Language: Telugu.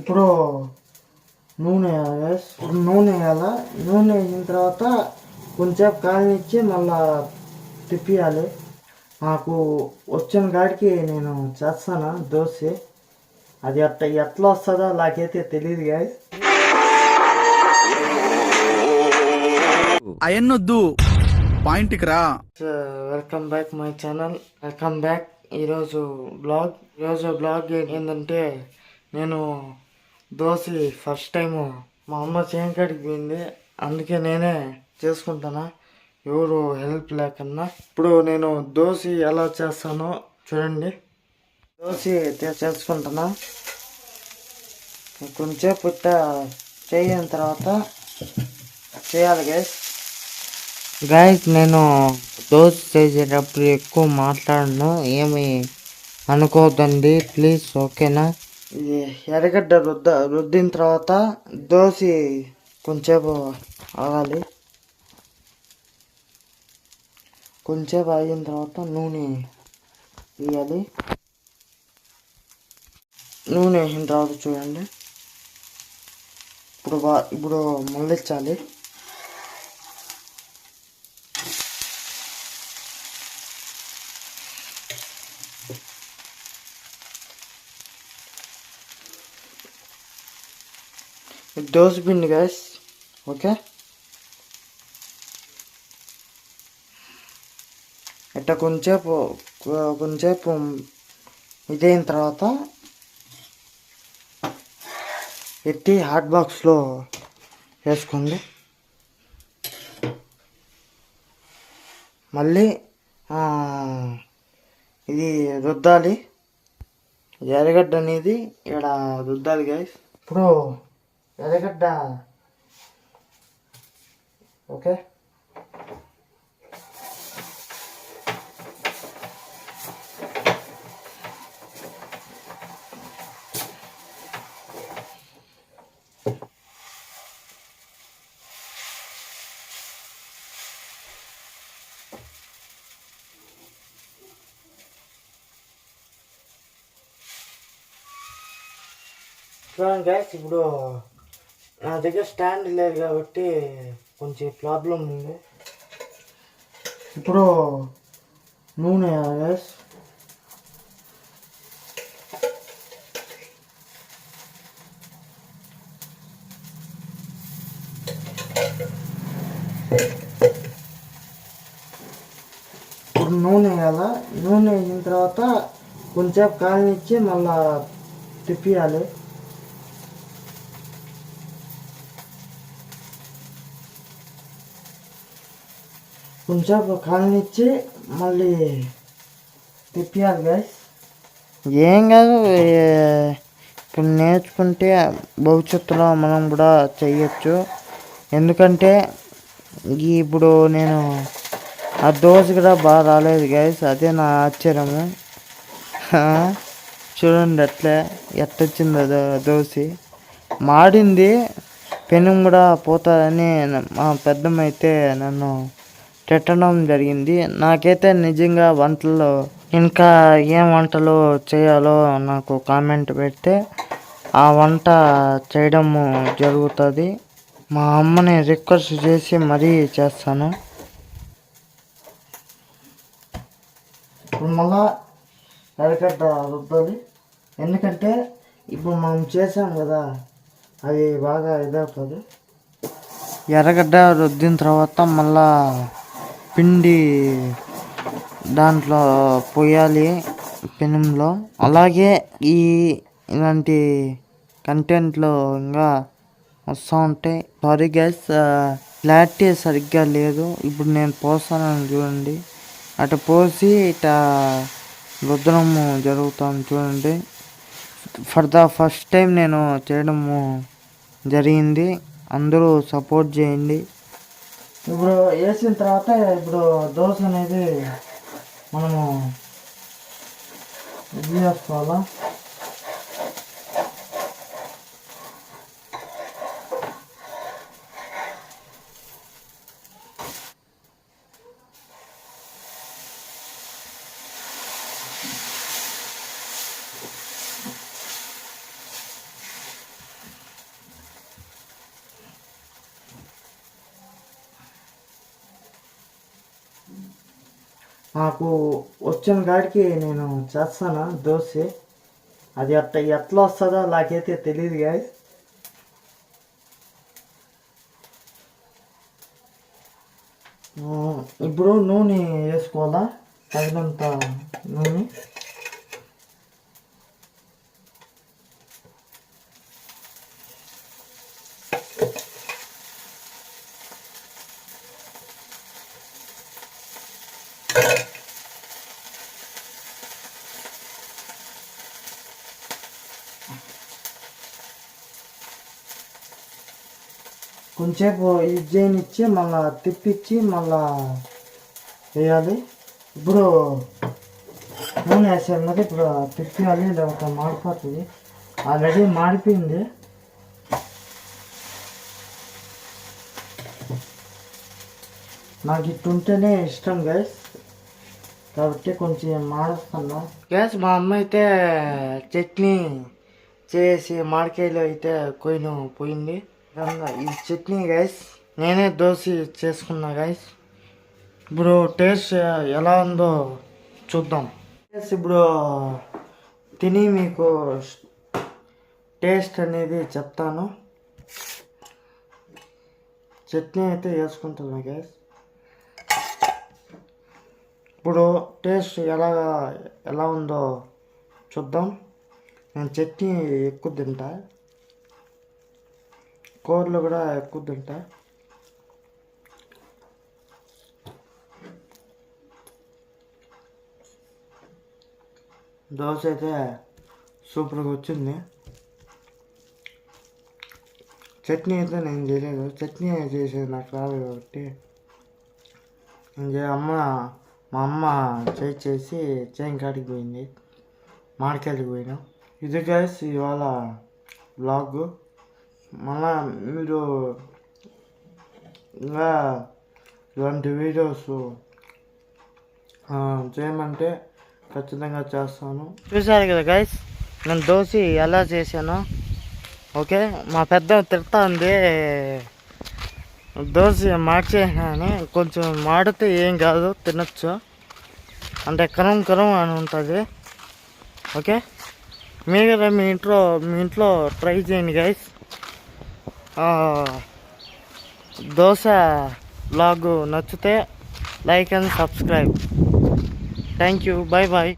ఇప్పుడు నూనె వేయాలి. ఇప్పుడు నూనె వేయాలా. నూనె వేసిన తర్వాత కొంచెం కాయనిచ్చి మళ్ళా తిప్పియాలి. నాకు వచ్చిన కాడికి నేను చేస్తాను దోశ. అది ఎట్లా వస్తుందో నాకైతే తెలియదు గాయస్. అయన్నొద్దు, పాయింట్కి రా. Welcome back my channel. Welcome back. ఈరోజు బ్లాగ్ ఏంటంటే, నేను దోశ ఫస్ట్ టైము మా అమ్మ చేయంకాడికి పోయింది, అందుకే నేనే చేసుకుంటానా, ఎవరు హెల్ప్ లేకన్నా. ఇప్పుడు నేను దోశ ఎలా చేస్తానో చూడండి. దోశ చేసుకుంటున్నా. కొంచెం పుట్ట చేయని తర్వాత చేయాలి గాయస్. నేను దోశ చేసేటప్పుడు ఎక్కువ మాట్లాడను, ఏమి అనుకోవద్దండి ప్లీజ్, ఓకేనా. ఇది ఎర్రగడ్డ రుద్దిన తర్వాత దోశ కొంచెంసేపు ఆగాలి. కొంచెంసేపు ఆగిన తర్వాత నూనె వేయాలి. నూనె వేసిన తర్వాత చూడండి, ఇప్పుడు మళ్ళించాలి. దోశ పిండి గైస్, ఓకే. ఇట్లా కొంచెంసేపు ఇదైన తర్వాత ఎత్తి హాట్ బాక్స్లో వేసుకోండి. మళ్ళీ ఇది రుద్దాలి. ఎర్రగడ్డ అనేది ఇక్కడ రుద్దాలి గైస్. ఇప్పుడు ఎర్రగడ్డ ఓకే. చూడండి గైస్, ఇప్పుడు నా దగ్గర స్టాండ్ లేదు కాబట్టి కొంచెం ప్రాబ్లం ఉంది. ఇప్పుడు నూనె గైస్. ఇప్పుడు నూనె వేయాలా. నూనె వేసిన తర్వాత కొంచెం కాయనిచ్చి మళ్ళా తిప్పియాలి. కొంచెం కాలనిచ్చి మళ్ళీ తిప్పియాలి గైస్. ఏం కాదు, ఇప్పుడు నేర్చుకుంటే భవిష్యత్తులో మనం కూడా చెయ్యొచ్చు. ఎందుకంటే ఇప్పుడు నేను ఆ దోశ కూడా బాగా రాలేదు గైస్, అదే నా ఆశ్చర్యము. చూడండి ఎట్టొచ్చిందో దోశ. మాడింది, పెనం కూడా పోతుందని మా పెద్దమ్మ అయితే నన్ను తిట్టడం జరిగింది. నాకైతే నిజంగా వంటల్లో ఇంకా ఏం వంటలు చేయాలో నాకు కామెంట్ పెడితే ఆ వంట చేయడము జరుగుతుంది. మా అమ్మని రిక్వెస్ట్ చేసి మరీ చేస్తాను. ఇప్పుడు మళ్ళా ఎర్రగడ్డ రుద్దాలి. ఎందుకంటే ఇప్పుడు మనం చేసాం కదా, అది బాగా ఇదవుతుంది. ఎర్రగడ్డ రుద్దిన తర్వాత మళ్ళా పిండి దాంట్లో పోయాలి పెనంలో. అలాగే ఇలాంటి కంటెంట్లో ఇంకా వస్తూ ఉంటాయి. సారీ గైస్, క్లారిటీ సరిగ్గా లేదు. ఇప్పుడు నేను పోస్తానని చూడండి, అటు పోసి ఇట రుద్దడము జరుగుతుంది చూడండి. ఫర్ ద ఫస్ట్ టైం నేను చేయడము జరిగింది, అందరూ సపోర్ట్ చేయండి. ఇప్పుడు వేసిన తర్వాత ఇప్పుడు దోశ అనేది మనము ఇది చేసుకోవాలా. నాకు వచ్చిన కాడికి నేను చేస్తాను దోశ. అది ఎట్లా వస్తుందో నాకైతే తెలియదు గాయస్. ఇప్పుడు నూనె వేసుకోవాలా, తగినంత నూనె. కొంచెంసేపు ఇది చేయనిచ్చి మళ్ళా తిప్పించి మళ్ళా వేయాలి. ఇప్పుడు నూనె వేసాం కదా, ఇప్పుడు తిప్పియాలి, లేకపోతే మాడిపోతుంది. ఆల్రెడీ మాడిపోయింది. నాకు ఇట్టుంటేనే ఇష్టం గ్యాస్, కాబట్టి కొంచెం మాడుస్తున్నా గ్యాస్. మా అమ్మ అయితే చట్నీ చేసి మామిడికాయలు అయితే పోయింది. ఈ చట్నీ గైస్ నేనే దోశ చేసుకున్నా గైస్. ఇప్పుడు టేస్ట్ ఎలా ఉందో చూద్దాం. ఇప్పుడు తిని మీకు టేస్ట్ అనేది చెప్తాను. చట్నీ అయితే వేసుకుంటున్నా గైస్. ఇప్పుడు టేస్ట్ ఎలా ఉందో చూద్దాం. నేను చట్నీ ఎక్కువ తింటా, కూరలు కూడా ఎక్కువ తింటా. దోశ అయితే సూపర్గా వచ్చింది. చట్నీ అయితే నేను చేయలేదు, చట్నీ చేసేది నాకు రాదు కాబట్టి మా అమ్మ చేసి కాడికి పోయింది, మామిడికాయలకి పోయినా. ఇది గైస్ ఇవాళ బ్లాగ్. మళ్ళా మీరు ఇంకా ఇలాంటి వీడియోస్ చేయమంటే ఖచ్చితంగా చేస్తాను. చూసారు కదా గైస్ నేను దోశ ఎలా చేశాను. ఓకే, మా పెద్ద తిడతా ఉంది దోశ మార్చేసాను. కొంచెం మాడితే ఏం కాదు, తినచ్చు, అంటే కరం అని ఉంటుంది. ఓకే, మీరు కదా మీ ఇంట్లో ట్రై చేయండి గైస్. దోశ బ్లాగ్ నచ్చితే like and subscribe. Thank you, bye bye.